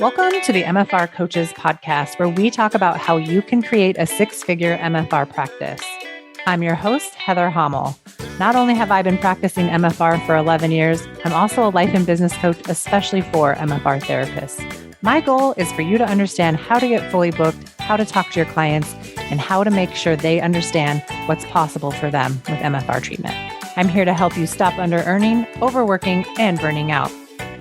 Welcome to the MFR Coaches podcast, where we talk about how you can create a six-figure MFR practice. I'm your host, Heather Hommel. Not only have I been practicing MFR for 11 years, I'm also a life and business coach, especially for MFR therapists. My goal is for you to understand how to get fully booked, how to talk to your clients, and how to make sure they understand what's possible for them with MFR treatment. I'm here to help you stop under-earning, overworking, and burning out.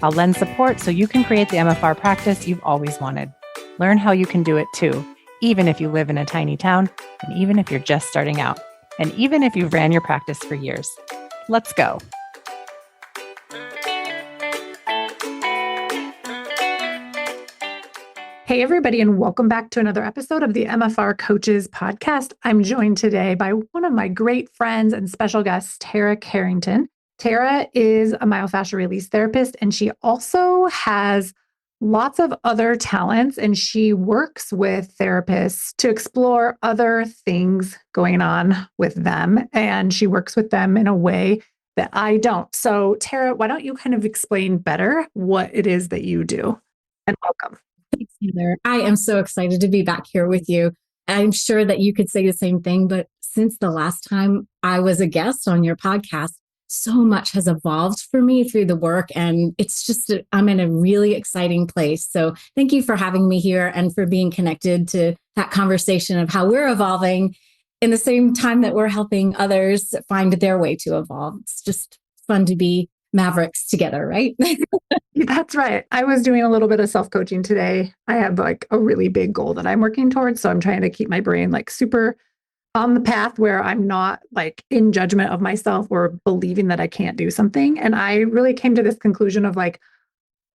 I'll lend support so you can create the MFR practice you've always wanted. Learn how you can do it too, even if you live in a tiny town, and even if you're just starting out, and even if you've ran your practice for years. Let's go. Hey, everybody, and welcome back to another episode of the MFR Coaches podcast. I'm joined today by one of my great friends and special guests, Tara Carrington. Tara is a myofascial release therapist, and she also has lots of other talents, and she works with therapists to explore other things going on with them, and she works with them in a way that I don't. So, Tara, why don't you kind of explain better what it is that you do? And welcome. Thanks, Heather. I am so excited to be back here with you. I'm sure that you could say the same thing, but since the last time I was a guest on your podcast, so much has evolved for me through the work, and it's just, I'm in a really exciting place. So thank you for having me here and for being connected to that conversation of how we're evolving in the same time that we're helping others find their way to evolve. It's just fun to be mavericks together, right? That's right. I was doing a little bit of self-coaching today. I have like a really big goal that I'm working towards. So I'm trying to keep my brain like super on the path where I'm not like in judgment of myself or believing that I can't do something. And I really came to this conclusion of like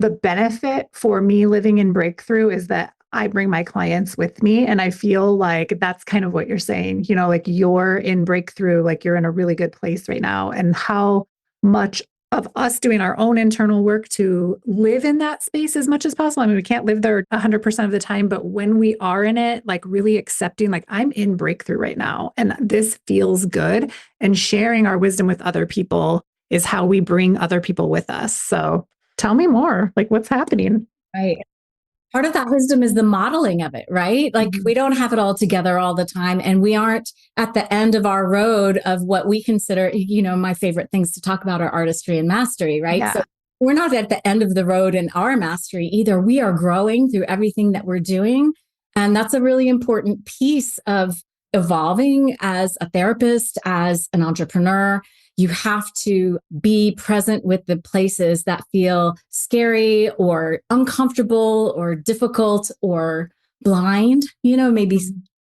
the benefit for me living in breakthrough is that I bring my clients with me. And I feel like that's kind of what you're saying, you know, like you're in breakthrough, like you're in a really good place right now. And how much of us doing our own internal work to live in that space as much as possible. I mean, we can't live there 100% of the time, but when we are in it, like really accepting, like I'm in breakthrough right now and this feels good. And sharing our wisdom with other people is how we bring other people with us. So tell me more, like what's happening? Right. Part of that wisdom is the modeling of it, right? Like we don't have it all together all the time, and we aren't at the end of our road of what we consider, you know, my favorite things to talk about are artistry and mastery, right? Yeah. So we're not at the end of the road in our mastery either. We are growing through everything that we're doing. And that's a really important piece of evolving as a therapist, as an entrepreneur. You have to be present with the places that feel scary or uncomfortable or difficult or blind, you know, maybe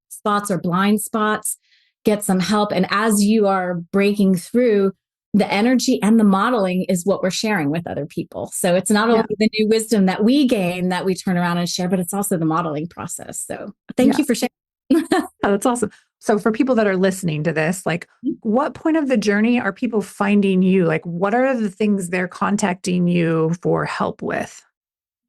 spots or blind spots, get some help. And as you are breaking through, the energy and the modeling is what we're sharing with other people. So it's not only the new wisdom that we gain that we turn around and share, but it's also the modeling process. So thank you for sharing. Oh, that's awesome. So for people that are listening to this, like what point of the journey are people finding you? Like what are the things they're contacting you for help with?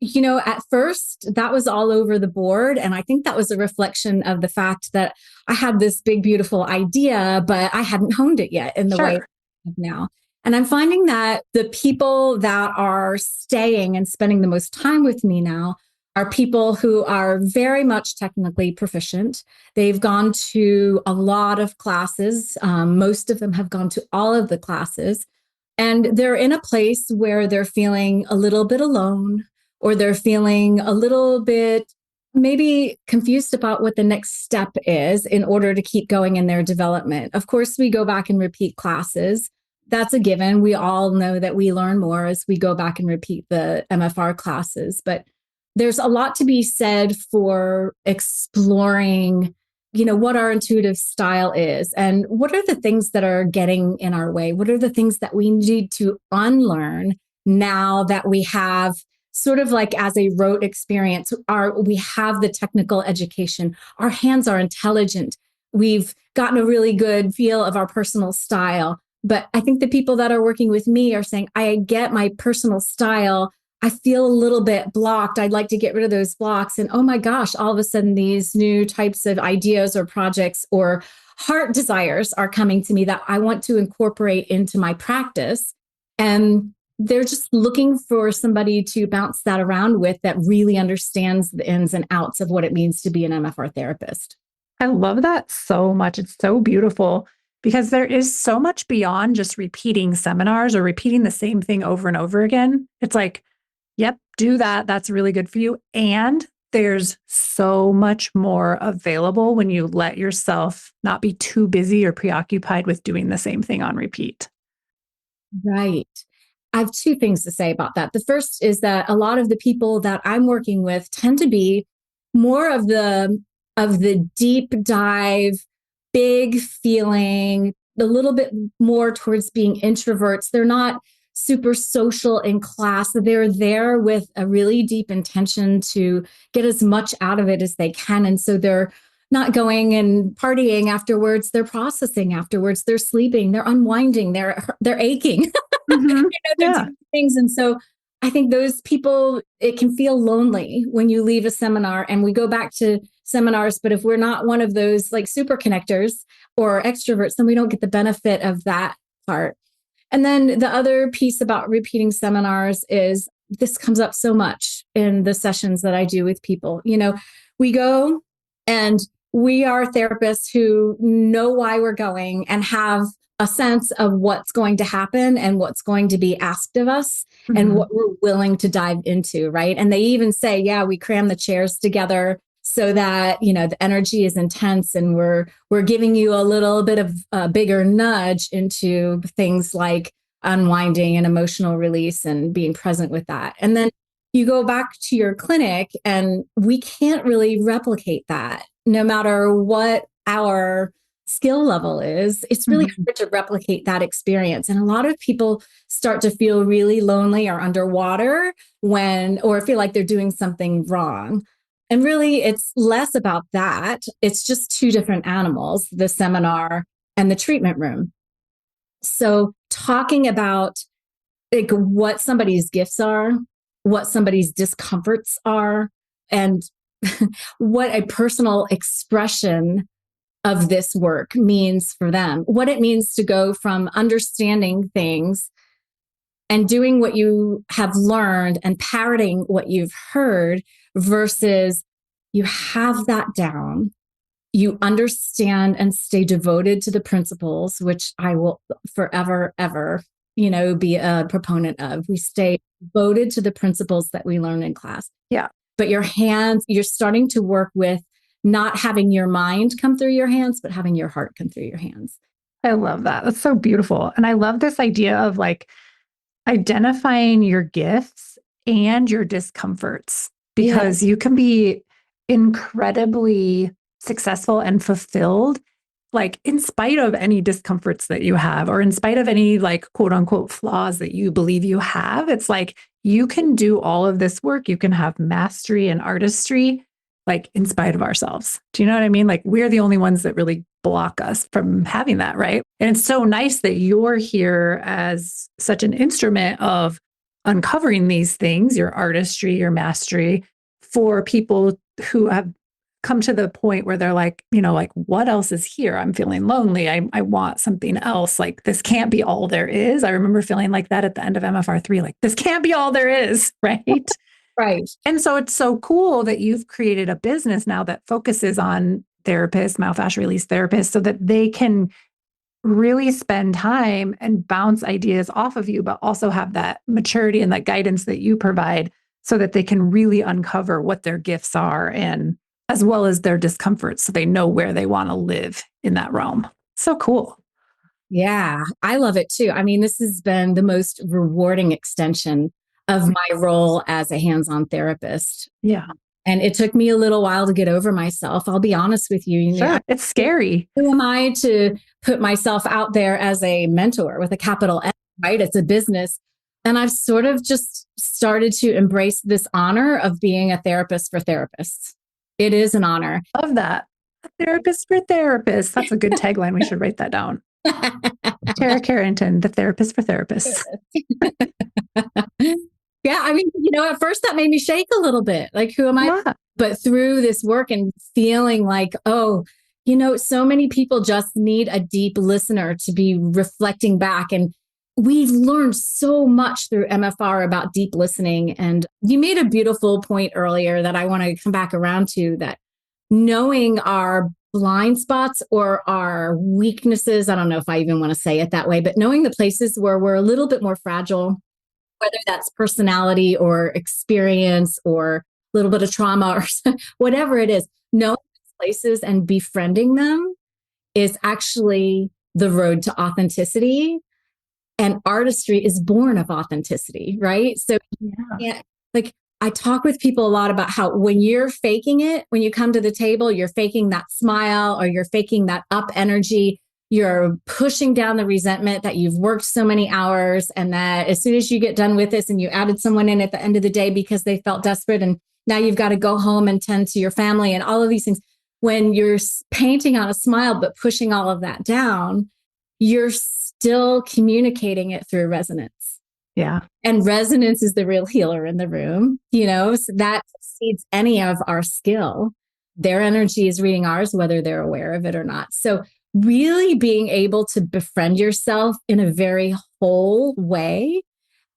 You know, at first that was all over the board. And I think that was a reflection of the fact that I had this big, beautiful idea, but I hadn't honed it yet in the way I have now. And I'm finding that the people that are staying and spending the most time with me now are people who are very much technically proficient. They've gone to a lot of classes. Most of them have gone to all of the classes. And they're in a place where they're feeling a little bit alone, or they're feeling a little bit maybe confused about what the next step is in order to keep going in their development. Of course, we go back and repeat classes. That's a given. We all know that we learn more as we go back and repeat the MFR classes. But there's a lot to be said for exploring, you know, what our intuitive style is and what are the things that are getting in our way? What are the things that we need to unlearn now that we have sort of like as a rote experience, we have the technical education, our hands are intelligent. We've gotten a really good feel of our personal style. But I think the people that are working with me are saying, I get my personal style. I feel a little bit blocked. I'd like to get rid of those blocks. And oh my gosh, all of a sudden these new types of ideas or projects or heart desires are coming to me that I want to incorporate into my practice. And they're just looking for somebody to bounce that around with that really understands the ins and outs of what it means to be an MFR therapist. I love that so much. It's so beautiful because there is so much beyond just repeating seminars or repeating the same thing over and over again. It's like, yep, do that. That's really good for you. And there's so much more available when you let yourself not be too busy or preoccupied with doing the same thing on repeat. Right. I have two things to say about that. The first is that a lot of the people that I'm working with tend to be more of the deep dive, big feeling, a little bit more towards being introverts. They're not super social in class. They're there with a really deep intention to get as much out of it as they can. And so they're not going and partying afterwards. They're processing afterwards. They're sleeping. They're unwinding. They're aching. Mm-hmm. They're Yeah. doing things. And so I think those people, it can feel lonely when you leave a seminar, and we go back to seminars. But if we're not one of those like super connectors or extroverts, then we don't get the benefit of that part. And then the other piece about repeating seminars is this comes up so much in the sessions that I do with people. We go and we are therapists who know why we're going and have a sense of what's going to happen and what's going to be asked of us and what we're willing to dive into, right? And they even say, yeah, we cram the chairs together so that, the energy is intense, and we're giving you a little bit of a bigger nudge into things like unwinding and emotional release and being present with that. And then you go back to your clinic, and we can't really replicate that no matter what our skill level is. It's really hard to replicate that experience. And a lot of people start to feel really lonely or underwater or feel like they're doing something wrong. And really, it's less about that. It's just two different animals, the seminar and the treatment room. So talking about like what somebody's gifts are, what somebody's discomforts are, and what a personal expression of this work means for them, what it means to go from understanding things and doing what you have learned and parroting what you've heard versus you have that down. You understand and stay devoted to the principles, which I will forever, ever, be a proponent of. We stay devoted to the principles that we learn in class. Yeah. But you're starting to work with not having your mind come through your hands, but having your heart come through your hands. I love that. That's so beautiful. And I love this idea of like identifying your gifts and your discomforts, because you can be incredibly successful and fulfilled, like in spite of any discomforts that you have, or in spite of any like quote unquote flaws that you believe you have. It's like you can do all of this work. You can have mastery and artistry, like in spite of ourselves. Do you know what I mean? Like we're the only ones that really block us from having that, right? And it's so nice that you're here as such an instrument of uncovering these things, your artistry, your mastery, for people who have come to the point where they're like, like what else is here? I'm feeling lonely. I want something else. Like this can't be all there is. I remember feeling like that at the end of MFR3, like this can't be all there is, right? Right. And so it's so cool that you've created a business now that focuses on therapists, myofascial release therapists, so that they can really spend time and bounce ideas off of you, but also have that maturity and that guidance that you provide so that they can really uncover what their gifts are, and as well as their discomforts, so they know where they want to live in that realm. So cool. Yeah, I love it too. I mean, this has been the most rewarding extension of my role as a hands-on therapist. Yeah. And it took me a little while to get over myself. I'll be honest with you. Sure. It's scary. Who am I to put myself out there as a mentor with a capital M, right? It's a business. And I've sort of just started to embrace this honor of being a therapist for therapists. It is an honor. Love that. A therapist for therapists. That's a good tagline. We should write that down. Tara Carrington, the therapist for therapists. Yeah, I mean, at first that made me shake a little bit. Like, who am I? Yeah. But through this work and feeling like, oh, so many people just need a deep listener to be reflecting back and we've learned so much through MFR about deep listening. And you made a beautiful point earlier that I want to come back around to, that knowing our blind spots or our weaknesses, I don't know if I even want to say it that way, but knowing the places where we're a little bit more fragile, whether that's personality or experience or a little bit of trauma or whatever it is, knowing these places and befriending them is actually the road to authenticity. And artistry is born of authenticity, right? So, yeah, like I talk with people a lot about how when you're faking it, when you come to the table, you're faking that smile or you're faking that up energy. You're pushing down the resentment that you've worked so many hours, and that as soon as you get done with this and you added someone in at the end of the day because they felt desperate, and now you've got to go home and tend to your family and all of these things. When you're painting on a smile, but pushing all of that down, you're still communicating it through resonance. Yeah. And resonance is the real healer in the room, so that precedes any of our skill. Their energy is reading ours, whether they're aware of it or not. So really being able to befriend yourself in a very whole way,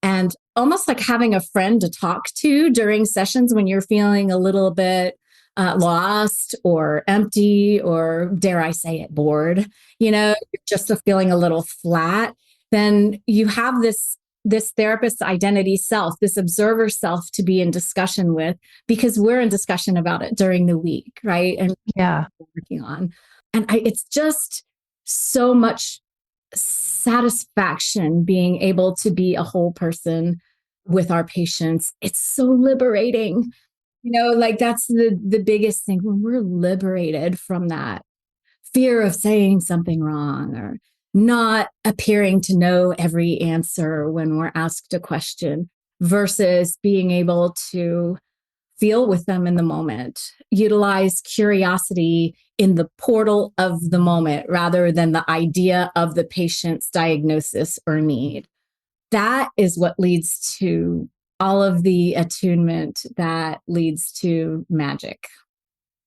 and almost like having a friend to talk to during sessions when you're feeling a little bit lost or empty, or dare I say it, bored, just feeling a little flat, then you have this therapist identity self, this observer self to be in discussion with, because we're in discussion about it during the week, right? And yeah, working on. And it's just so much satisfaction being able to be a whole person with our patients. It's so liberating. Like that's the biggest thing, when we're liberated from that fear of saying something wrong or not appearing to know every answer when we're asked a question, versus being able to feel with them in the moment, utilize curiosity in the portal of the moment rather than the idea of the patient's diagnosis or need. That is what leads to all of the attunement that leads to magic.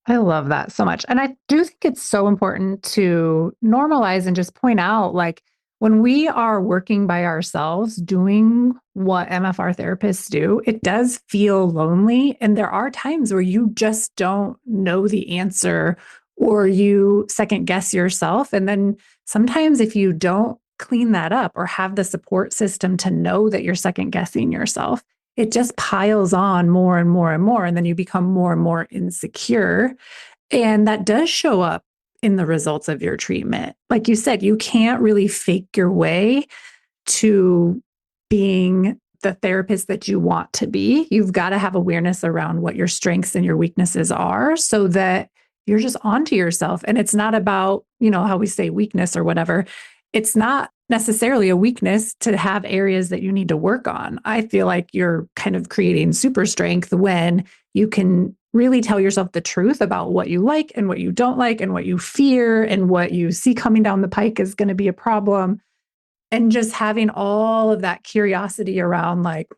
I love that so much. And I do think it's so important to normalize and just point out, like, when we are working by ourselves, doing what MFR therapists do, it does feel lonely. And there are times where you just don't know the answer, or you second guess yourself. And then sometimes if you don't clean that up or have the support system to know that you're second guessing yourself, it just piles on more and more and more. And then you become more and more insecure. And that does show up in the results of your treatment. Like you said, you can't really fake your way to being the therapist that you want to be. You've got to have awareness around what your strengths and your weaknesses are, so that you're just onto yourself. And it's not about, how we say weakness or whatever. It's not necessarily a weakness to have areas that you need to work on. I feel like you're kind of creating super strength when you can really tell yourself the truth about what you like and what you don't like and what you fear and what you see coming down the pike is going to be a problem. And just having all of that curiosity around, like,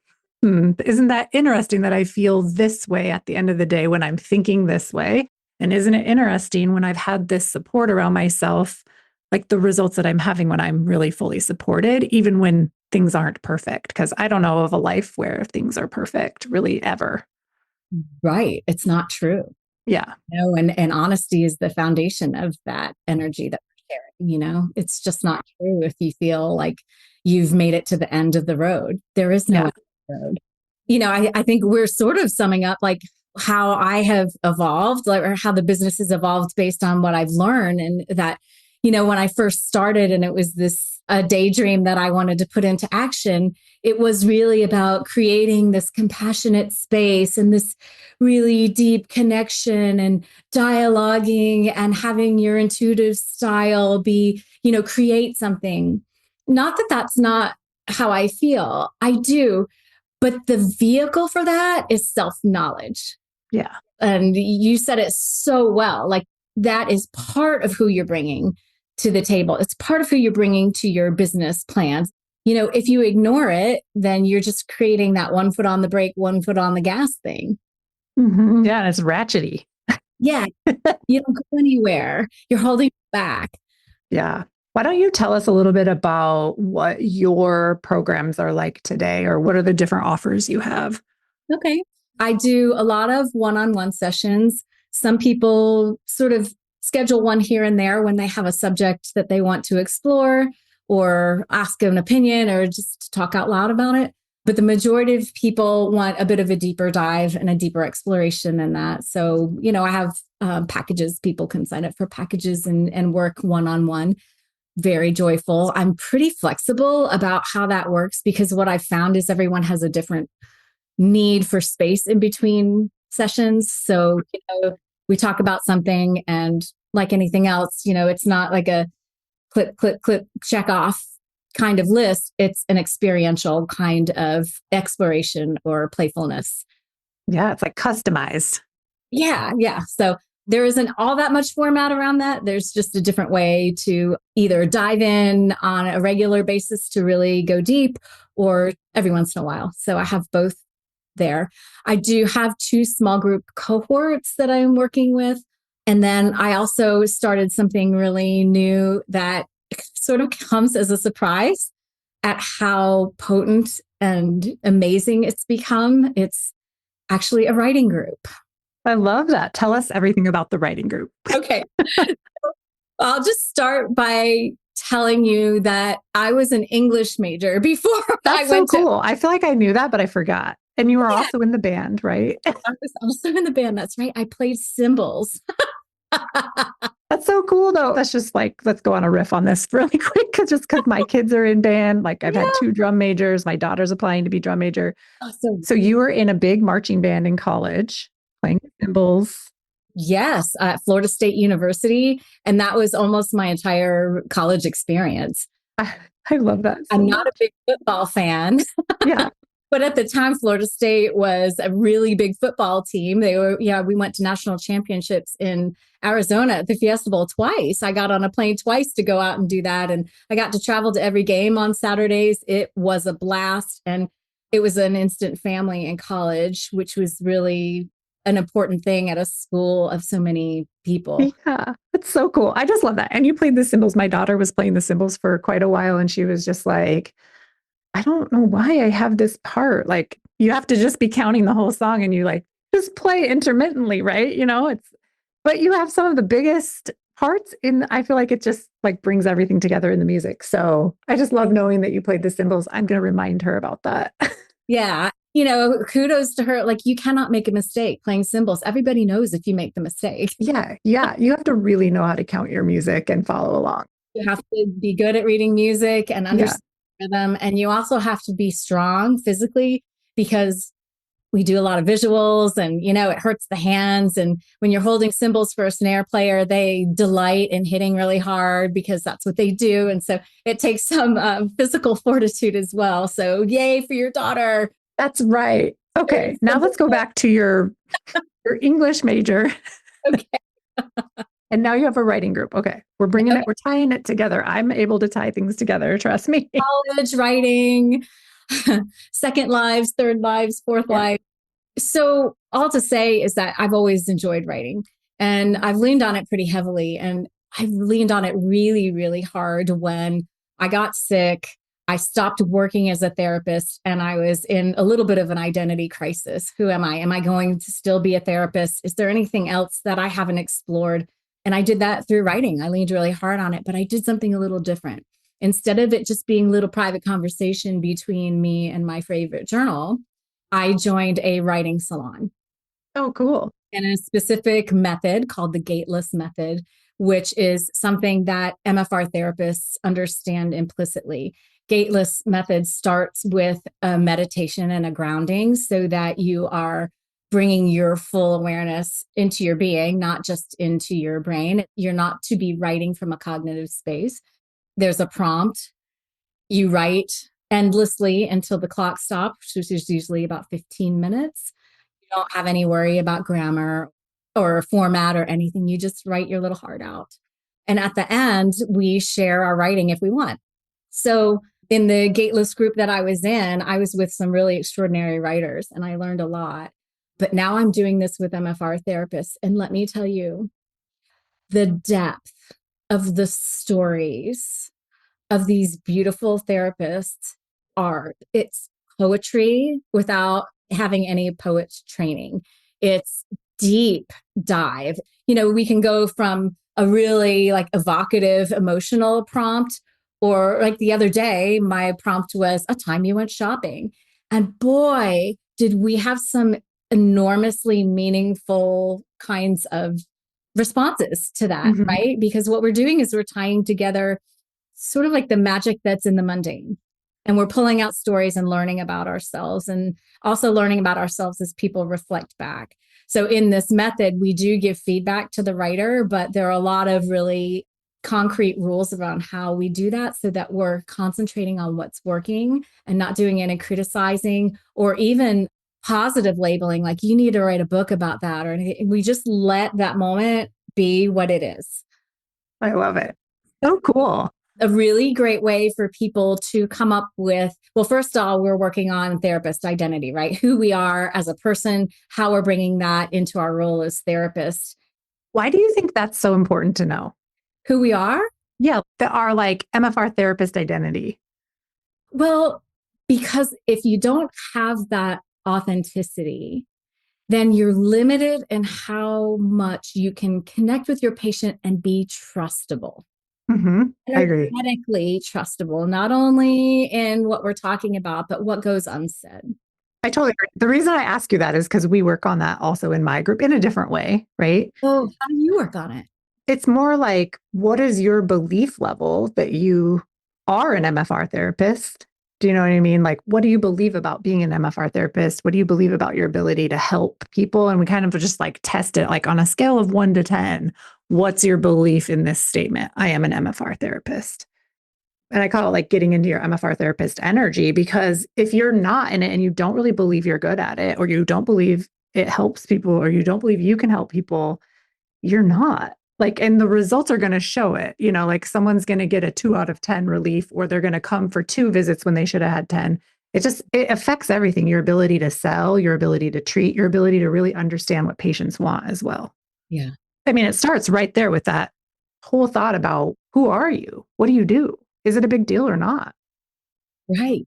isn't that interesting that I feel this way at the end of the day when I'm thinking this way? And isn't it interesting when I've had this support around myself, like the results that I'm having when I'm really fully supported, even when things aren't perfect? Because I don't know of a life where things are perfect, really, ever. Right. It's not true. Yeah. And honesty is the foundation of that energy that we're sharing. It's just not true if you feel like you've made it to the end of the road. There is no end of the road. I think we're sort of summing up like how I have evolved, like, or how the business has evolved based on what I've learned. And that, when I first started and it was a daydream that I wanted to put into action, it was really about creating this compassionate space and this really deep connection and dialoguing and having your intuitive style be, create something. Not that that's not how I feel. I do. But the vehicle for that is self-knowledge. Yeah. And you said it so well. Like, that is part of who you're bringing to the table. It's part of who you're bringing to your business plans. If you ignore it, then you're just creating that 1 foot on the brake, 1 foot on the gas thing. Mm-hmm. Yeah. And it's ratchety. Yeah. You don't go anywhere. You're holding back. Yeah. Why don't you tell us a little bit about what your programs are like today, or what are the different offers you have? Okay. I do a lot of one-on-one sessions. Some people sort of schedule one here and there when they have a subject that they want to explore or ask an opinion or just talk out loud about it. But the majority of people want a bit of a deeper dive and a deeper exploration in that. So, I have packages. People can sign up for packages and work one-on-one. Very joyful. I'm pretty flexible about how that works because what I've found is everyone has a different need for space in between sessions. So, we talk about something and like anything else, it's not like a click, click, click, check off kind of list. It's an experiential kind of exploration or playfulness. Yeah, it's like customized. Yeah, yeah. So there isn't all that much format around that. There's just a different way to either dive in on a regular basis to really go deep or every once in a while. So I have both there. I do have 2 small group cohorts that I'm working with. And then I also started something really new that sort of comes as a surprise at how potent and amazing it's become. It's actually a writing group. I love that. Tell us everything about the writing group. Okay. I'll just start by telling you that I was an English major before That's I so went to. cool. I feel like I knew that, but I forgot. And you were also in the band, right? I was also in the band. That's right. I played cymbals. That's so cool, though. That's just like, let's go on a riff on this really quick, because my kids are in band. Like I've had 2 drum majors. My daughter's applying to be drum major. So you were in a big marching band in college, playing cymbals. Yes, at Florida State University. And that was almost my entire college experience. I love that. I'm not a big football fan. Yeah. But at the time, Florida State was a really big football team. We went to national championships in Arizona at the Fiesta Bowl twice. I got on a plane twice to go out and do that. And I got to travel to every game on Saturdays. It was a blast. And it was an instant family in college, which was really an important thing at a school of so many people. Yeah, it's so cool. I just love that. And you played the cymbals. My daughter was playing the cymbals for quite a while, and she was just like, I don't know why I have this part. Like, you have to just be counting the whole song and you like just play intermittently, right? But you have some of the biggest parts I feel like it just like brings everything together in the music. So I just love knowing that you played the cymbals. I'm going to remind her about that. Yeah. Kudos to her. Like, you cannot make a mistake playing cymbals. Everybody knows if you make the mistake. Yeah. Yeah. You have to really know how to count your music and follow along. You have to be good at reading music and understand rhythm. And you also have to be strong physically because we do a lot of visuals and, it hurts the hands. And when you're holding cymbals for a snare player, they delight in hitting really hard because that's what they do. And so it takes some physical fortitude as well. So yay for your daughter. That's right. Okay. Now let's go back to your English major. Okay. And now you have a writing group. Okay. We're tying it together. I'm able to tie things together. Trust me. College writing, second lives, third lives, fourth lives. So all to say is that I've always enjoyed writing and I've leaned on it pretty heavily. And I leaned on it really, really hard when I got sick. I stopped working as a therapist and I was in a little bit of an identity crisis. Who am I? Am I going to still be a therapist? Is there anything else that I haven't explored? And I did that through writing. I leaned really hard on it, but I did something a little different. Instead of it just being a little private conversation between me and my favorite journal, I joined a writing salon. Oh, cool. And a specific method called the gateless method, which is something that MFR therapists understand implicitly. Gateless method starts with a meditation and a grounding so that you are bringing your full awareness into your being, not just into your brain. You're not to be writing from a cognitive space. There's a prompt. You write endlessly until the clock stops, which is usually about 15 minutes. You don't have any worry about grammar or format or anything. You just write your little heart out. And at the end, we share our writing if we want. So in the gateless group that I was in, I was with some really extraordinary writers and I learned a lot. But now I'm doing this with MFR therapists. And let me tell you, the depth of the stories of these beautiful therapists are. It's poetry without having any poet's training. It's deep dive. We can go from a really like evocative, emotional prompt, or like the other day, my prompt was a time you went shopping. And boy, did we have some enormously meaningful kinds of responses to that, Mhm. right? Because what we're doing is we're tying together sort of like the magic that's in the mundane. And we're pulling out stories and learning about ourselves, and also learning about ourselves as people reflect back. So in this method, we do give feedback to the writer, but there are a lot of really concrete rules around how we do that so that we're concentrating on what's working and not doing any criticizing or even positive labeling, like you need to write a book about that or anything. We just let that moment be what it is. I love it. So cool. A really great way for people to come up with, well, first of all, we're working on therapist identity, right? Who we are as a person, how we're bringing that into our role as therapists. Why do you think that's so important to know? Who we are? Yeah, that are like MFR therapist identity. Well, because if you don't have that authenticity, then you're limited in how much you can connect with your patient and be trustable. I agree. Energetically trustable, not only in what we're talking about, but what goes unsaid. I totally agree. The reason I ask you that is because we work on that also in my group in a different way, right? Oh, how do you work on it? It's more like, what is your belief level that you are an MFR therapist? Do you know what I mean? Like, what do you believe about being an MFR therapist? What do you believe about your ability to help people? And we kind of just like test it like on a scale of 1 to 10. What's your belief in this statement? I am an MFR therapist. And I call it like getting into your MFR therapist energy, because if you're not in it and you don't really believe you're good at it, or you don't believe it helps people, or you don't believe you can help people, you're not. Like, and the results are going to show it. Like someone's going to get a 2 out of 10 relief, or they're going to come for 2 visits when they should have had 10. It affects everything: your ability to sell, your ability to treat, your ability to really understand what patients want as well. Yeah. I mean, it starts right there with that whole thought about, who are you? What do you do? Is it a big deal or not? Right.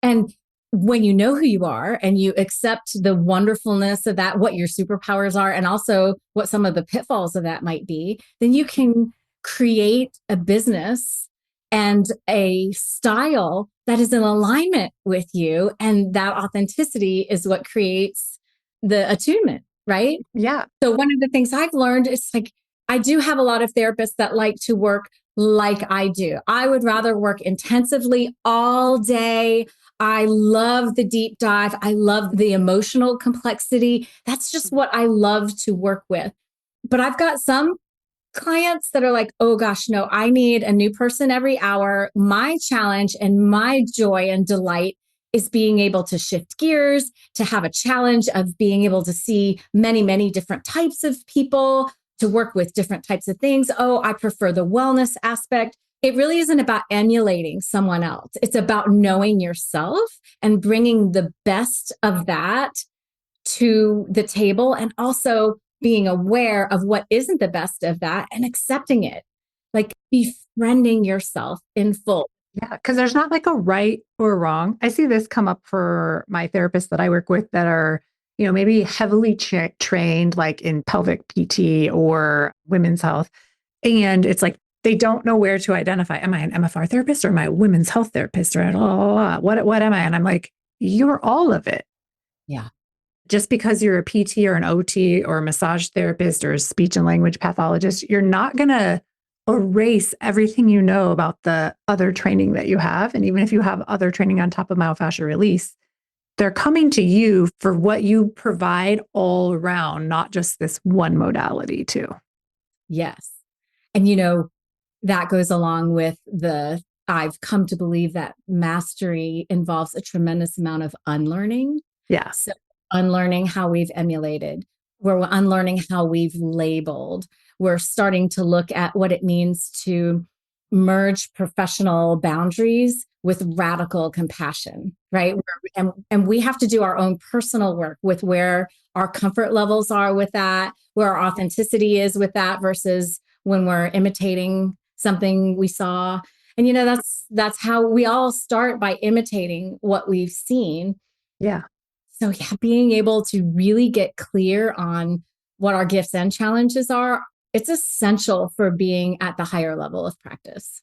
And when you know who you are and you accept the wonderfulness of that, what your superpowers are, and also what some of the pitfalls of that might be, then you can create a business and a style that is in alignment with you. And that authenticity is what creates the attunement, right? Yeah. So one of the things I've learned is like, I do have a lot of therapists that like to work like I do. I would rather work intensively all day. I love the deep dive. I love the emotional complexity. That's just what I love to work with. But I've got some clients that are like, oh gosh, no, I need a new person every hour. My challenge and my joy and delight is being able to shift gears, to have a challenge of being able to see many, many different types of people, to work with different types of things. Oh, I prefer the wellness aspect. It really isn't about emulating someone else. It's about knowing yourself and bringing the best of that to the table, and also being aware of what isn't the best of that and accepting it, like befriending yourself in full. Yeah. Because there's not like a right or wrong. I see this come up for my therapists that I work with that are, maybe heavily trained like in pelvic PT or women's health. And it's like, they don't know where to identify. Am I an MFR therapist or am I a women's health therapist? Or what am I? And I'm like, you're all of it. Yeah. Just because you're a PT or an OT or a massage therapist or a speech and language pathologist, you're not going to erase everything you know about the other training that you have. And even if you have other training on top of myofascial release, they're coming to you for what you provide all around, not just this one modality too. Yes. And that goes along with I've come to believe that mastery involves a tremendous amount of unlearning. Yeah. So unlearning how we've emulated, we're unlearning how we've labeled. We're starting to look at what it means to merge professional boundaries with radical compassion, right? And we have to do our own personal work with where our comfort levels are with that, where our authenticity is with that versus when we're imitating something we saw. And that's how we all start, by imitating what we've seen. Yeah. So yeah, being able to really get clear on what our gifts and challenges are, it's essential for being at the higher level of practice.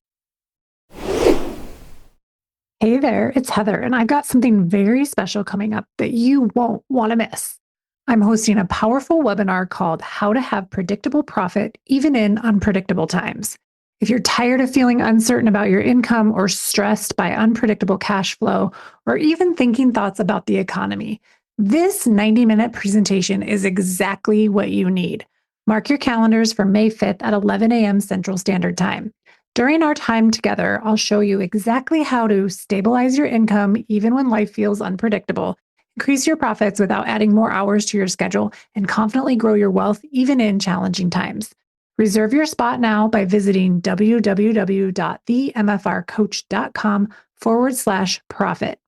Hey there, it's Heather, and I've got something very special coming up that you won't want to miss. I'm hosting a powerful webinar called How to Have Predictable Profit Even in Unpredictable Times. If you're tired of feeling uncertain about your income or stressed by unpredictable cash flow, or even thinking thoughts about the economy, this 90-minute presentation is exactly what you need. Mark your calendars for May 5th at 11 a.m. Central Standard Time. During our time together, I'll show you exactly how to stabilize your income even when life feels unpredictable, increase your profits without adding more hours to your schedule, and confidently grow your wealth even in challenging times. Reserve your spot now by visiting www.themfrcoach.com/profit.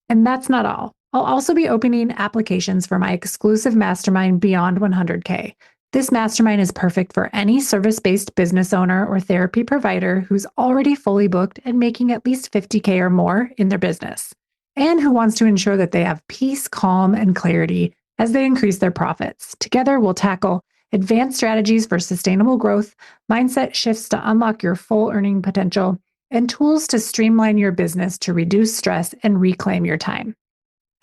And that's not all. I'll also be opening applications for my exclusive mastermind Beyond 100K. This mastermind is perfect for any service-based business owner or therapy provider who's already fully booked and making at least 50K or more in their business, and who wants to ensure that they have peace, calm, and clarity as they increase their profits. Together, we'll tackle advanced strategies for sustainable growth, mindset shifts to unlock your full earning potential, and tools to streamline your business to reduce stress and reclaim your time.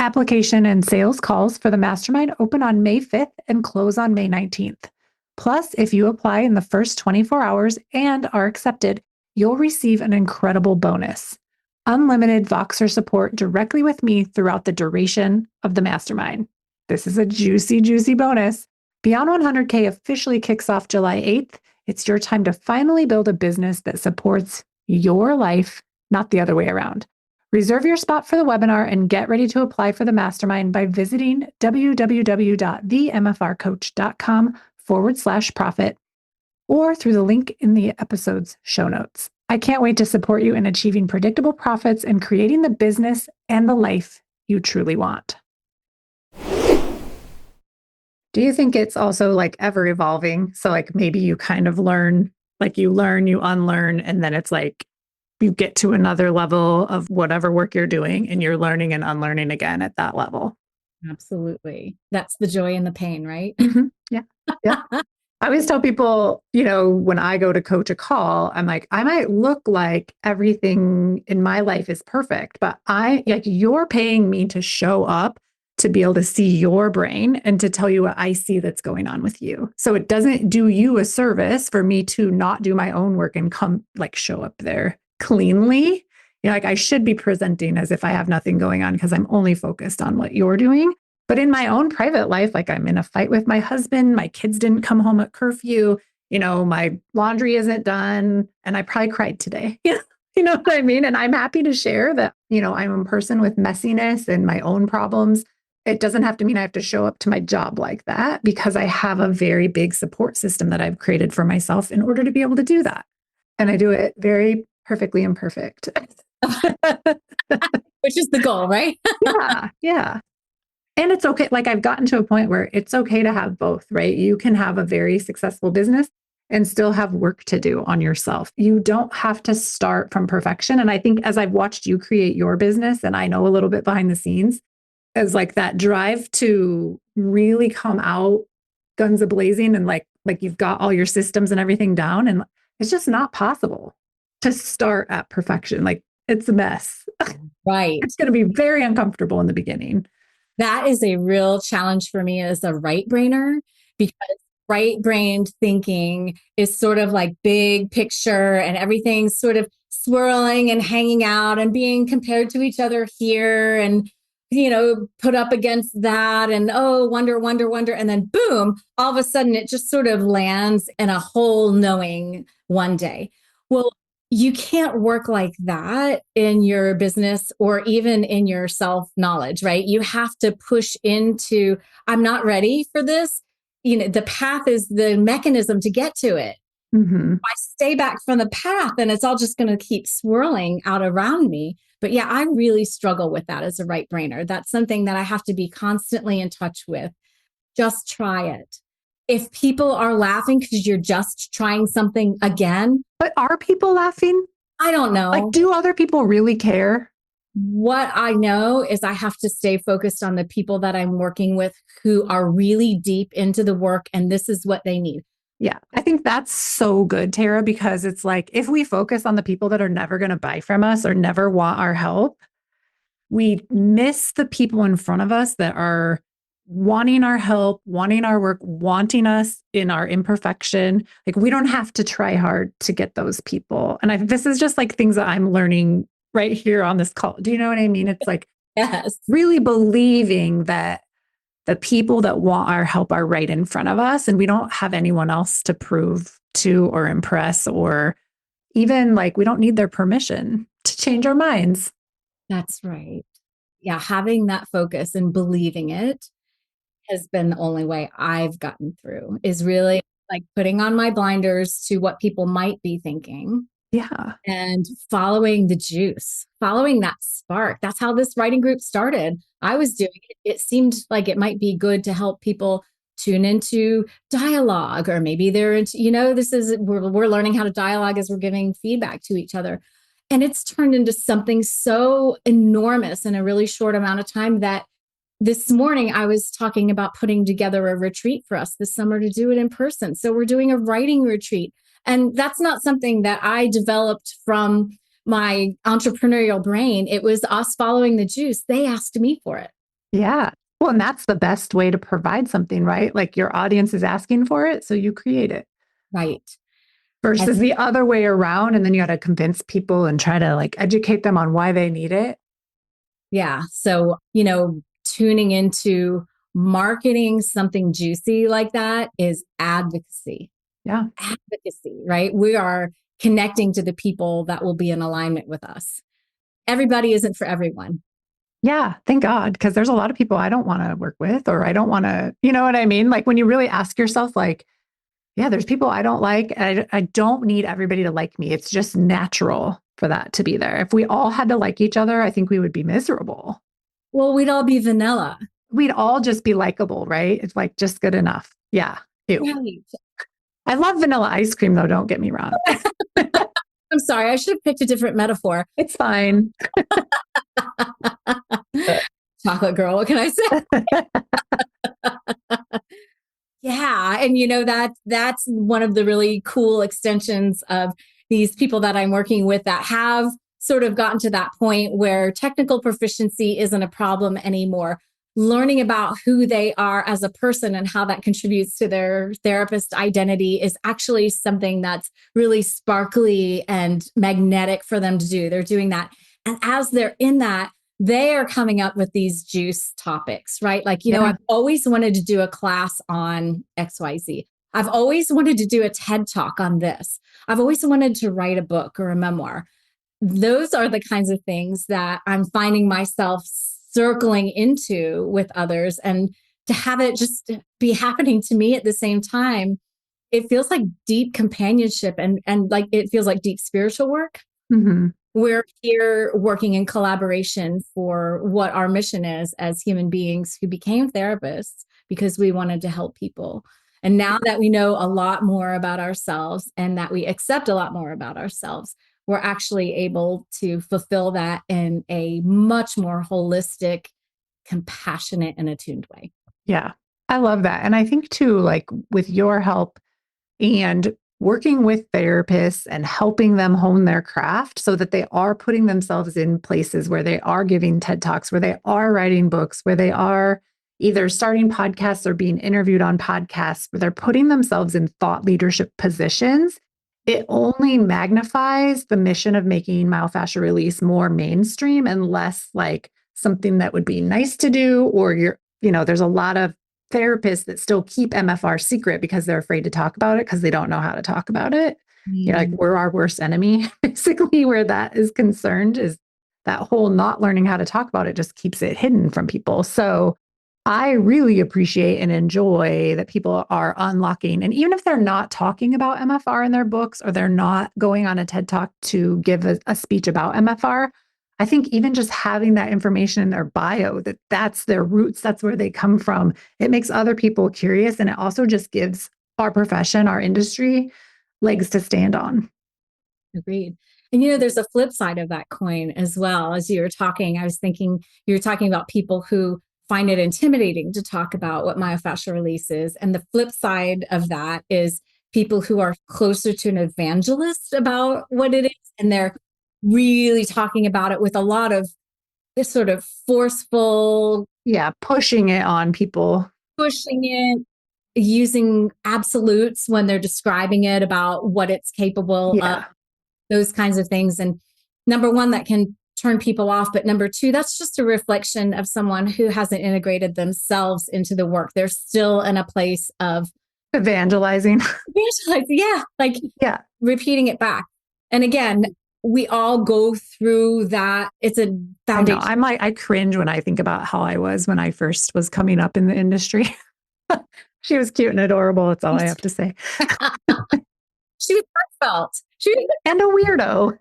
Application and sales calls for the mastermind open on May 5th and close on May 19th. Plus, if you apply in the first 24 hours and are accepted, you'll receive an incredible bonus: unlimited Voxer support directly with me throughout the duration of the mastermind. This is a juicy, juicy bonus. Beyond 100K officially kicks off July 8th. It's your time to finally build a business that supports your life, not the other way around. Reserve your spot for the webinar and get ready to apply for the mastermind by visiting www.themfrcoach.com/profit or through the link in the episode's show notes. I can't wait to support you in achieving predictable profits and creating the business and the life you truly want. Do you think it's also like ever evolving? So like maybe you kind of learn, like you learn, you unlearn, and then it's like you get to another level of whatever work you're doing and you're learning and unlearning again at that level. Absolutely. That's the joy and the pain, right? Mm-hmm. Yeah. Yeah. I always tell people, when I go to coach a call, I'm like, I might look like everything in my life is perfect, but you're paying me to show up to be able to see your brain and to tell you what I see that's going on with you. So it doesn't do you a service for me to not do my own work and come show up there cleanly. I should be presenting as if I have nothing going on because I'm only focused on what you're doing. But in my own private life, I'm in a fight with my husband, my kids didn't come home at curfew, my laundry isn't done, and I probably cried today. You know what I mean? And I'm happy to share that, I'm a person with messiness and my own problems. It doesn't have to mean I have to show up to my job like that, because I have a very big support system that I've created for myself in order to be able to do that. And I do it very perfectly imperfect. Which is the goal, right? Yeah. Yeah. And it's okay. I've gotten to a point where it's okay to have both, right? You can have a very successful business and still have work to do on yourself. You don't have to start from perfection. And I think as I've watched you create your business, and I know a little bit behind the scenes, as that drive to really come out guns a-blazing and like you've got all your systems and everything down. And it's just not possible to start at perfection. It's a mess. Right. It's going to be very uncomfortable in the beginning. That is a real challenge for me as a right brainer, because right brained thinking is sort of like big picture and everything's sort of swirling and hanging out and being compared to each other here and, put up against that and, oh, wonder. And then boom, all of a sudden it just sort of lands in a whole knowing one day. Well, you can't work like that in your business or even in your self-knowledge, right? You have to push into, I'm not ready for this. The path is the mechanism to get to it. Mm-hmm. If I stay back from the path, then it's all just going to keep swirling out around me. But yeah, I really struggle with that as a right brainer. That's something that I have to be constantly in touch with. Just try it. If people are laughing because you're just trying something again. But are people laughing? I don't Like, know. do other people really care? What I know is I have to stay focused on the people that I'm working with who are really deep into the work, and this is what they need. Yeah, I think that's so good, Tara, because it's like if we focus on the people that are never going to buy from us or never want our help, we miss the people in front of us that are wanting our help, wanting our work, wanting us in our imperfection. Like we don't have to try hard to get those people. And this is just like things that I'm learning right here on this call. Do you know what I mean? It's like Yes. really believing that the people that want our help are right in front of us and we don't have anyone else to prove to or impress or even like we don't need their permission to change our minds. That's right. Yeah, having that focus and believing it has been the only way I've gotten through is really like putting on my blinders to what people might be thinking Yeah. and following the juice, following that spark. That's how this writing group started. I was doing it. It seemed like it might be good to help people tune into dialogue, or maybe they're into, this is, we're learning how to dialogue as we're giving feedback to each other. And it's turned into something so enormous in a really short amount of time that this morning I was talking about putting together a retreat for us this summer to do it in person. So we're doing a writing retreat. And that's not something that I developed from my entrepreneurial brain. It was us following the juice. They asked me for it. Yeah. Well, and that's the best way to provide something, right? Like your audience is asking for it, so you create it. Right. And Versus the other way around. And then you got to convince people and try to like educate them on why they need it. yeah. So, tuning into marketing something juicy like that is advocacy. Yeah. Advocacy, right? We are connecting to the people that will be in alignment with us. Everybody isn't for everyone. Yeah. Thank God. Because there's a lot of people I don't want to work with, or I don't want to, you know what I mean? Like when you really ask yourself, like, yeah, there's people I don't like. And I don't need everybody to like me. It's just natural for that to be there. If we all had to like each other, I think we would be miserable. Well, we'd all be vanilla. We'd all just be likable, right? It's like just good enough. Yeah. Ew. Right. I love vanilla ice cream, though. Don't get me wrong. I'm sorry. I should have picked a different metaphor. It's fine. Chocolate girl. What can I say? Yeah. And that's one of the really cool extensions of these people that I'm working with that have sort of gotten to that point where technical proficiency isn't a problem anymore. Learning about who they are as a person and how that contributes to their therapist identity is actually something that's really sparkly and magnetic for them to do. They're doing that. And as they're in that, they are coming up with these juice topics, right? Like, I've always wanted to do a class on XYZ. I've always wanted to do a TED talk on this. I've always wanted to write a book or a memoir. Those are the kinds of things that I'm finding myself circling into with others, and to have it just be happening to me at the same time, it feels like deep companionship and like it feels like deep spiritual work. Mm-hmm. We're here working in collaboration for what our mission is as human beings who became therapists because we wanted to help people. And now that we know a lot more about ourselves and that we accept a lot more about ourselves, we're actually able to fulfill that in a much more holistic, compassionate, and attuned way. Yeah. I love that. And I think too, like with your help and working with therapists and helping them hone their craft so that they are putting themselves in places where they are giving TED Talks, where they are writing books, where they are either starting podcasts or being interviewed on podcasts, where they're putting themselves in thought leadership positions. It only magnifies the mission of making myofascial release more mainstream and less like something that would be nice to do, or there's a lot of therapists that still keep MFR secret because they're afraid to talk about it because they don't know how to talk about it. Like we're our worst enemy, basically, where that is concerned is that whole not learning how to talk about it just keeps it hidden from people. So I really appreciate and enjoy that people are unlocking. And even if they're not talking about MFR in their books or they're not going on a TED Talk to give a speech about MFR, I think even just having that information in their bio, that's their roots, that's where they come from, it makes other people curious. And it also just gives our profession, our industry, legs to stand on. Agreed. And, there's a flip side of that coin as well. As you were talking, I was thinking you were talking about people who find it intimidating to talk about what myofascial release is. And the flip side of that is people who are closer to an evangelist about what it is. And they're really talking about it with a lot of this sort of forceful. Yeah. Pushing it on people. Pushing it, using absolutes when they're describing it about what it's capable of, those kinds of things. And number one, that can turn people off. But number two, that's just a reflection of someone who hasn't integrated themselves into the work. They're still in a place of evangelizing. Repeating it back. And again, we all go through that. It's a foundation. I cringe when I think about how I was when I first was coming up in the industry. She was cute and adorable. That's all I have to say. She was heartfelt. And a weirdo.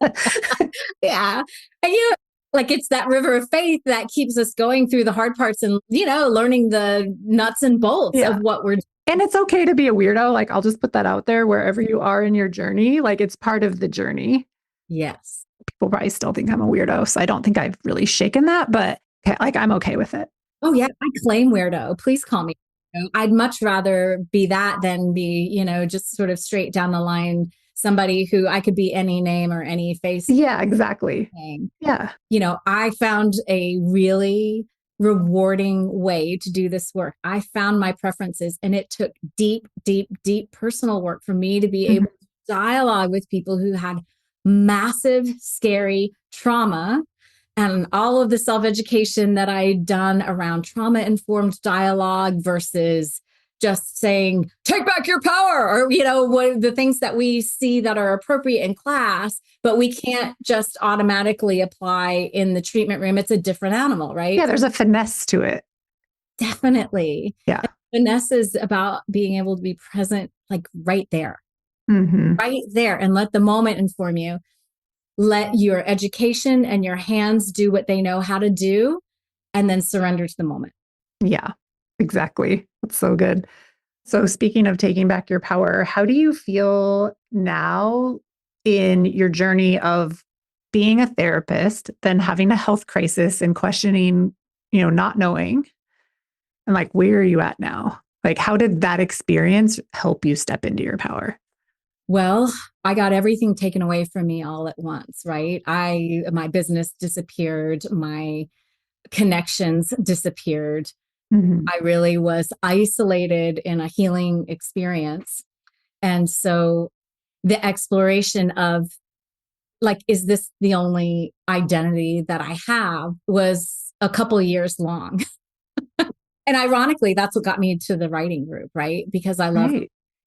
Yeah. And it's that river of faith that keeps us going through the hard parts and, learning the nuts and bolts of what we're doing. And it's okay to be a weirdo. Like, I'll just put that out there wherever you are in your journey. Like, it's part of the journey. Yes. People probably still think I'm a weirdo. So I don't think I've really shaken that, but I'm okay with it. Oh, yeah. I claim weirdo. Please call me. I'd much rather be that than be, just sort of straight down the line, somebody who I could be any name or any face. Yeah, exactly. Name. Yeah. I found a really rewarding way to do this work. I found my preferences, and it took deep, deep, deep personal work for me to be able to dialogue with people who had massive, scary trauma. And all of the self-education that I'd done around trauma-informed dialogue versus just saying, take back your power, or, what the things that we see that are appropriate in class, but we can't just automatically apply in the treatment room. It's a different animal, right? Yeah, there's a finesse to it. Definitely. Yeah. And finesse is about being able to be present, like right there. Right there, and let the moment inform you. Let your education and your hands do what they know how to do, and then surrender to the moment. Yeah, exactly. That's so good. So speaking of taking back your power, how do you feel now in your journey of being a therapist, then having a health crisis and questioning, not knowing? And where are you at now? How did that experience help you step into your power? Well, I got everything taken away from me all at once, right? My business disappeared. My connections disappeared. I really was isolated in a healing experience. And so the exploration of is this the only identity that I have was a couple of years long. And ironically, that's what got me to the writing group, right? Because I love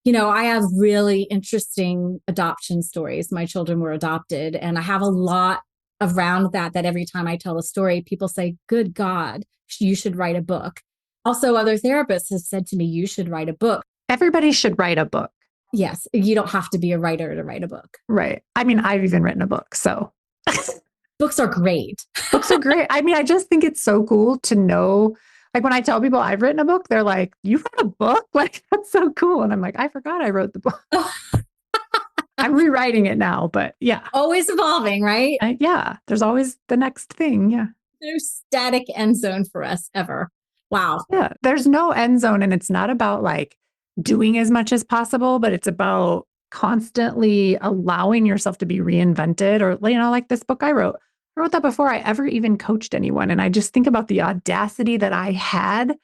I have really interesting adoption stories. My children were adopted, and I have a lot around that every time I tell a story, people say, good God, you should write a book. Also, other therapists have said to me, you should write a book. Everybody should write a book. Yes. You don't have to be a writer to write a book. Right. I mean, I've even written a book, so. Books are great. Books are great. I mean, I just think it's so cool to know. When I tell people I've written a book, they're like, you wrote a book? That's so cool. And I'm like, I forgot I wrote the book. I'm rewriting it now, but yeah. Always evolving, right? Yeah. There's always the next thing. Yeah. No static end zone for us ever. Wow. Yeah. There's no end zone. And it's not about doing as much as possible, but it's about constantly allowing yourself to be reinvented, or, like this book I wrote. I wrote that before I ever even coached anyone. And I just think about the audacity that I had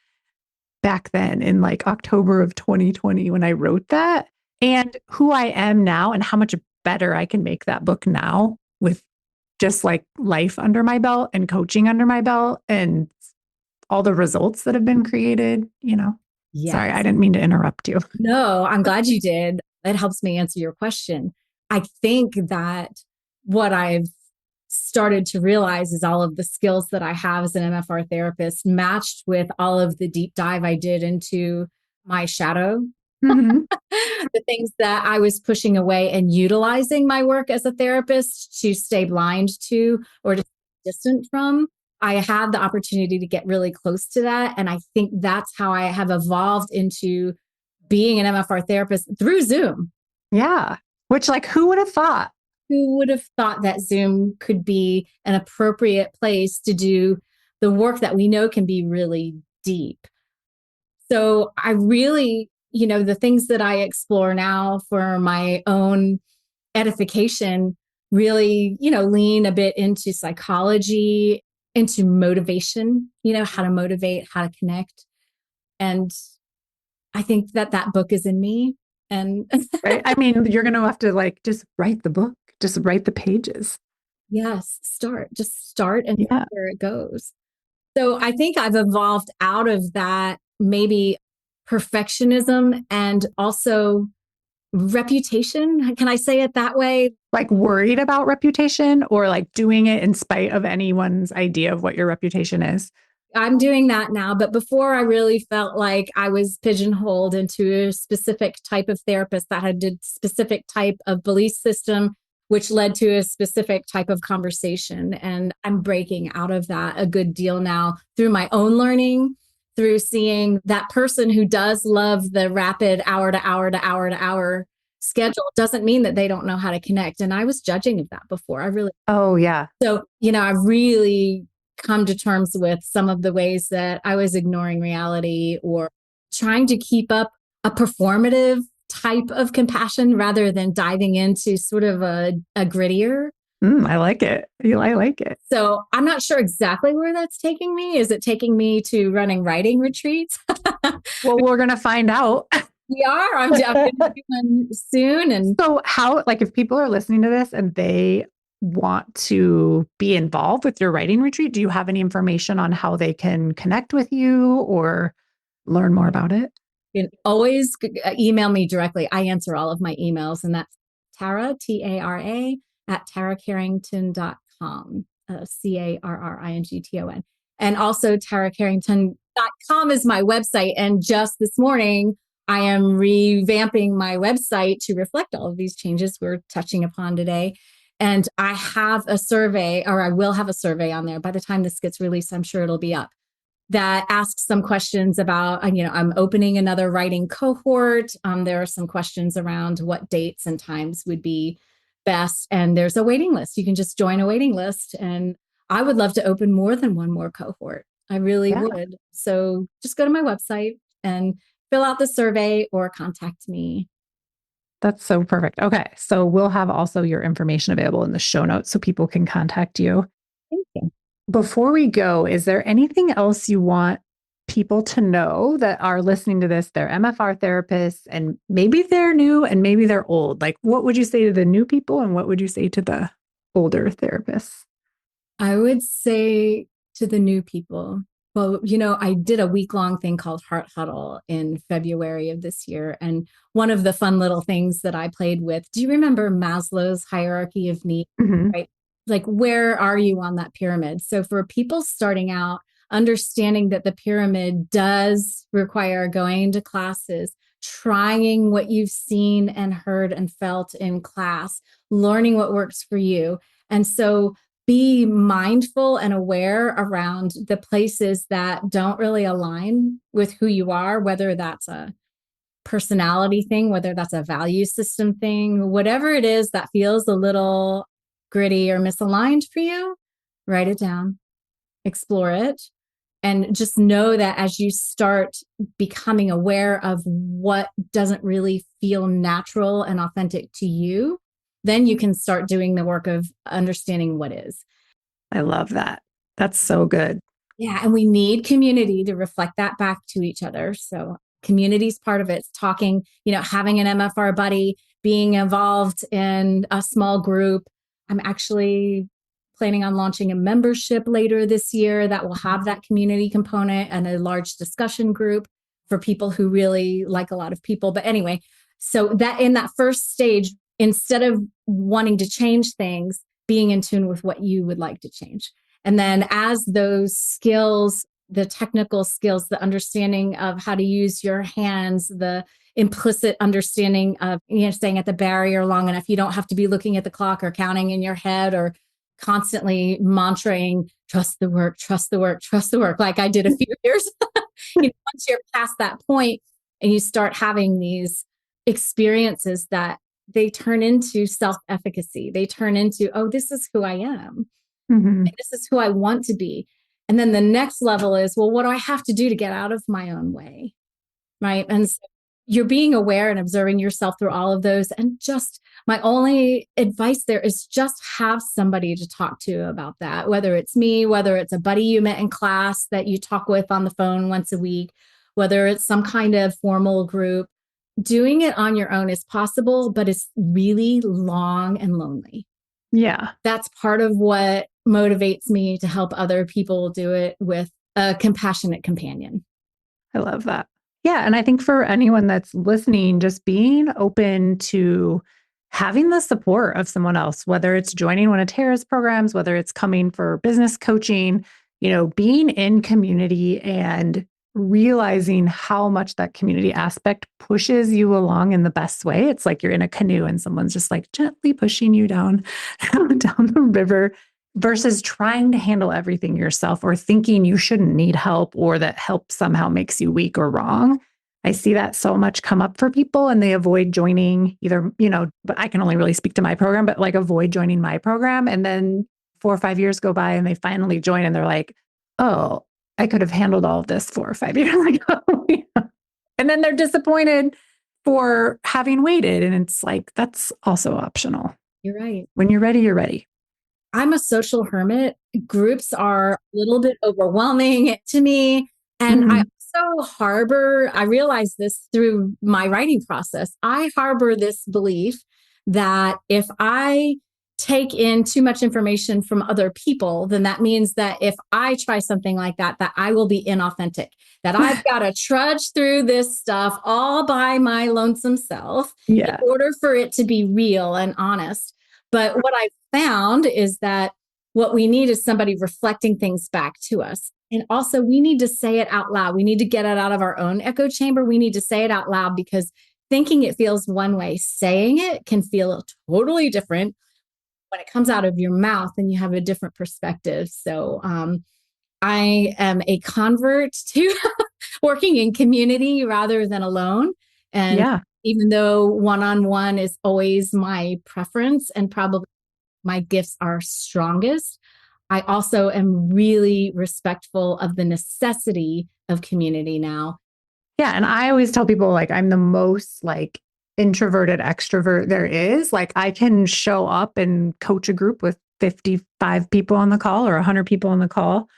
back then in October of 2020 when I wrote that, and who I am now and how much better I can make that book now with just life under my belt and coaching under my belt and all the results that have been created, Yes. Sorry, I didn't mean to interrupt you. No, I'm glad you did. That helps me answer your question. I think that what I've started to realize is all of the skills that I have as an MFR therapist matched with all of the deep dive I did into my shadow, the things that I was pushing away and utilizing my work as a therapist to stay blind to or to stay distant from. I had the opportunity to get really close to that. And I think that's how I have evolved into being an MFR therapist through Zoom. Yeah. Which who would have thought? who would have thought that Zoom could be an appropriate place to do the work that we know can be really deep? So I really, the things that I explore now for my own edification really, lean a bit into psychology, into motivation, how to motivate, how to connect. And I think that book is in me. And right. I mean, you're going to have to like just write the book, just write the pages. yes, just start and see where it goes. So I think I've evolved out of that, maybe perfectionism and also reputation. Can I say it that way? Like worried about reputation or like doing it in spite of anyone's idea of what your reputation is? I'm doing that now, but before I really felt like I was pigeonholed into a specific type of therapist that had a specific type of belief system, which led to a specific type of conversation. And I'm breaking out of that a good deal now through my own learning, through seeing that person who does love the rapid hour to hour to hour to hour schedule doesn't mean that they don't know how to connect. And I was judging of that before. Oh, yeah. So, I really come to terms with some of the ways that I was ignoring reality or trying to keep up a performative type of compassion rather than diving into sort of a grittier. I like it. I like it. So I'm not sure exactly where that's taking me. Is it taking me to running writing retreats? Well, we're going to find out. We are. I'm going to do one soon. And so how, like if people are listening to this and they want to be involved with your writing retreat, do you have any information on how they can connect with you or learn more about it? You can always email me directly. I answer all of my emails, and that's Tara, Tara, at taracarrington.com, Carrington. And also taracarrington.com is my website. And just this morning, I am revamping my website to reflect all of these changes we're touching upon today. And I have a survey, or I will have a survey on there. By the time this gets released, I'm sure it'll be up, that asks some questions about, I'm opening another writing cohort. There are some questions around what dates and times would be best. And there's a waiting list. You can just join a waiting list. And I would love to open more than one more cohort. I really would. So just go to my website and fill out the survey or contact me. That's so perfect. Okay. So we'll have also your information available in the show notes so people can contact you. Thank you. Before we go, is there anything else you want people to know that are listening to this? They're MFR therapists and maybe they're new and maybe they're old. Like, what would you say to the new people and what would you say to the older therapists? I would say to the new people, well, I did a week-long thing called Heart Huddle in February of this year. And one of the fun little things that I played with, do you remember Maslow's hierarchy of needs? Mm-hmm. Right? Like, where are you on that pyramid? So for people starting out, understanding that the pyramid does require going to classes, trying what you've seen and heard and felt in class, learning what works for you. And so be mindful and aware around the places that don't really align with who you are, whether that's a personality thing, whether that's a value system thing, whatever it is that feels a little gritty or misaligned for you, write it down, explore it, and just know that as you start becoming aware of what doesn't really feel natural and authentic to you, then you can start doing the work of understanding what is. I love that. That's so good. Yeah. And we need community to reflect that back to each other. So community is part of it. It's talking, having an MFR buddy, being involved in a small group. I'm actually planning on launching a membership later this year that will have that community component and a large discussion group for people who really like a lot of people. But anyway, so that in that first stage, instead of wanting to change things, being in tune with what you would like to change. And then as those skills, the technical skills, the understanding of how to use your hands, the implicit understanding of staying at the barrier long enough, you don't have to be looking at the clock or counting in your head or constantly mantraing, trust the work, trust the work, trust the work, like I did a few years. Once you're past that point and you start having these experiences that they turn into self-efficacy. They turn into, oh, this is who I am. Mm-hmm. This is who I want to be. And then the next level is, well, what do I have to do to get out of my own way? Right. And so you're being aware and observing yourself through all of those. And just my only advice there is just have somebody to talk to about that, whether it's me, whether it's a buddy you met in class that you talk with on the phone once a week, whether it's some kind of formal group. Doing it on your own is possible, but it's really long and lonely. Yeah. That's part of what motivates me to help other people do it with a compassionate companion. I love that. Yeah. And I think for anyone that's listening, just being open to having the support of someone else, whether it's joining one of Tara's programs, whether it's coming for business coaching, being in community and realizing how much that community aspect pushes you along in the best way. It's like you're in a canoe and someone's just like gently pushing you down, down the river versus trying to handle everything yourself or thinking you shouldn't need help or that help somehow makes you weak or wrong. I see that so much come up for people and they avoid joining either, but I can only really speak to my program, but like avoid joining my program. And then 4 or 5 years go by and they finally join and they're like, oh, I could have handled all of this 4 or 5 years ago. And then they're disappointed for having waited. And it's like, that's also optional. You're right. When you're ready, you're ready. I'm a social hermit. Groups are a little bit overwhelming to me. And I also realized this through my writing process. I harbor this belief that if I take in too much information from other people, then that means that if I try something like that, that I will be inauthentic, that I've got to trudge through this stuff all by my lonesome self in order for it to be real and honest. But what I found is that what we need is somebody reflecting things back to us. And also we need to say it out loud. We need to get it out of our own echo chamber. We need to say it out loud because thinking it feels one way, saying it can feel totally different. When it comes out of your mouth and you have a different perspective. So I am a convert to working in community rather than alone. And even though one-on-one is always my preference and probably my gifts are strongest, I also am really respectful of the necessity of community now. Yeah. And I always tell people like I'm the most like introverted extrovert there is. Like I can show up and coach a group with 55 people on the call or 100 people on the call.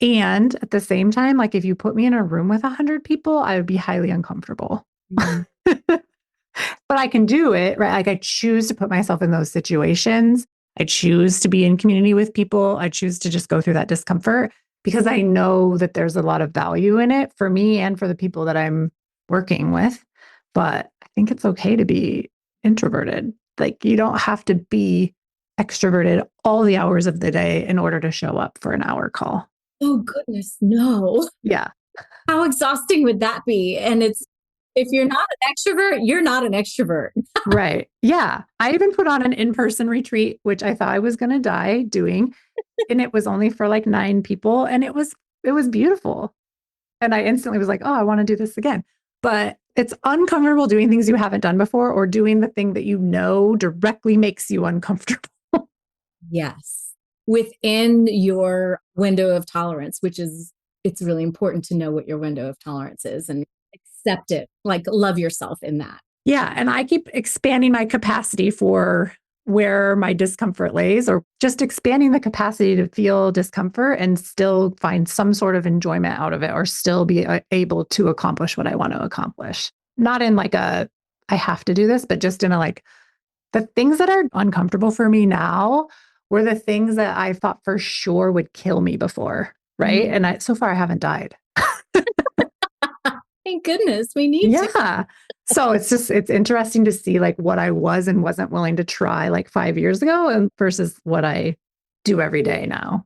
And at the same time, like if you put me in a room with 100 people, I would be highly uncomfortable. Mm-hmm. But I can do it, right? Like I choose to put myself in those situations. I choose to be in community with people. I choose to just go through that discomfort because I know that there's a lot of value in it for me and for the people that I'm working with. But I think it's okay to be introverted. Like you don't have to be extroverted all the hours of the day in order to show up for an hour call. Oh, goodness, no. Yeah. How exhausting would that be? And if you're not an extrovert, you're not an extrovert. Right. Yeah. I even put on an in-person retreat, which I thought I was going to die doing. And it was only for like 9 people. And it was beautiful. And I instantly was like, oh, I want to do this again. But it's uncomfortable doing things you haven't done before or doing the thing that you know directly makes you uncomfortable. Yes. Within your window of tolerance, it's really important to know what your window of tolerance is and accept it, like love yourself in that. Yeah. And I keep expanding my capacity for where my discomfort lays, or just expanding the capacity to feel discomfort and still find some sort of enjoyment out of it, or still be able to accomplish what I want to accomplish. Not in like I have to do this, but just in a like, the things that are uncomfortable for me now were the things that I thought for sure would kill me before. Right. Mm-hmm. And so far I haven't died. Thank goodness we need to. Yeah. So it's interesting to see like what I was and wasn't willing to try like 5 years ago and versus what I do every day now.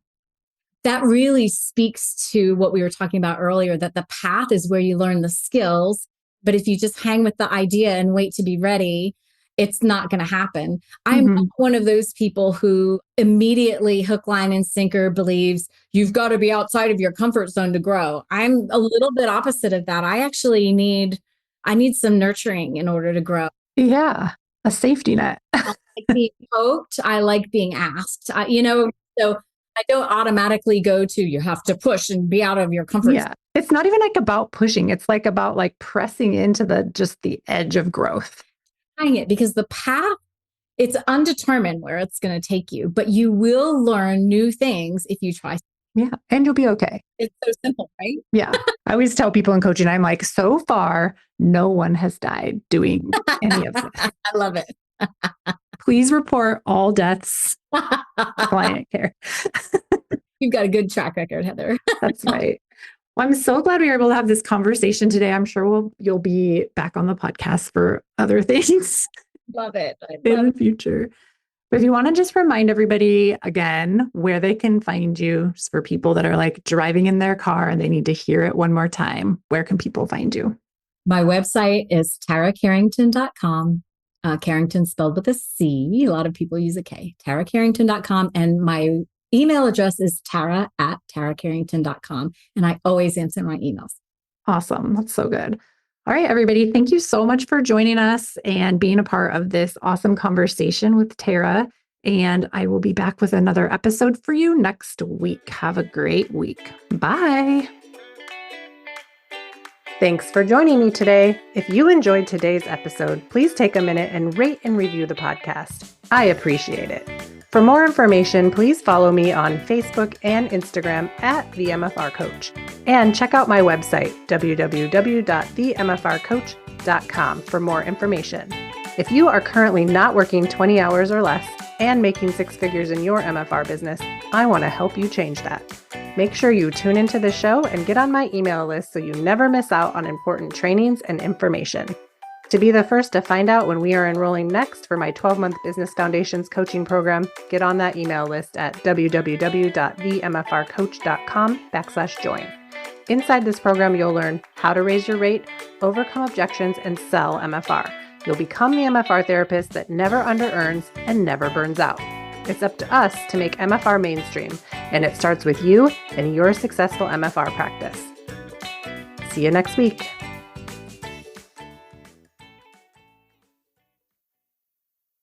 That really speaks to what we were talking about earlier, that the path is where you learn the skills. But if you just hang with the idea and wait to be ready, it's not going to happen. I'm not one of those people who immediately hook, line, and sinker believes you've got to be outside of your comfort zone to grow. I'm a little bit opposite of that. I actually need some nurturing in order to grow. Yeah. A safety net. I like being poked. I like being asked. So I don't automatically go to you have to push and be out of your comfort zone. It's not even like about pushing. It's like about like pressing into the edge of growth. Trying it because the path, it's undetermined where it's going to take you, but you will learn new things if you try. Yeah. And you'll be okay. It's so simple, right? Yeah. I always tell people in coaching, I'm like, so far, no one has died doing any of this. I love it. Please report all deaths to client care. You've got a good track record, Heather. That's right. Well, I'm so glad we were able to have this conversation today. I'm sure you'll be back on the podcast for other things. Love it. In the future. But if you want to just remind everybody again where they can find you, just for people that are like driving in their car and they need to hear it one more time, where can people find you? My website is taracarrington.com. Carrington spelled with a C. A lot of people use a K. taracarrington.com. And my email address is tara@taracarrington.com. And I always answer my emails. Awesome. That's so good. All right, everybody. Thank you so much for joining us and being a part of this awesome conversation with Tara. And I will be back with another episode for you next week. Have a great week. Bye. Thanks for joining me today. If you enjoyed today's episode, please take a minute and rate and review the podcast. I appreciate it. For more information, please follow me on Facebook and Instagram @The MFR Coach. And check out my website, www.themfrcoach.com, for more information. If you are currently not working 20 hours or less and making 6 figures in your MFR business, I want to help you change that. Make sure you tune into the show and get on my email list so you never miss out on important trainings and information. To be the first to find out when we are enrolling next for my 12-month Business Foundations coaching program, get on that email list at www.themfrcoach.com/join. Inside this program, you'll learn how to raise your rate, overcome objections, and sell MFR. You'll become the MFR therapist that never under-earns and never burns out. It's up to us to make MFR mainstream, and it starts with you and your successful MFR practice. See you next week.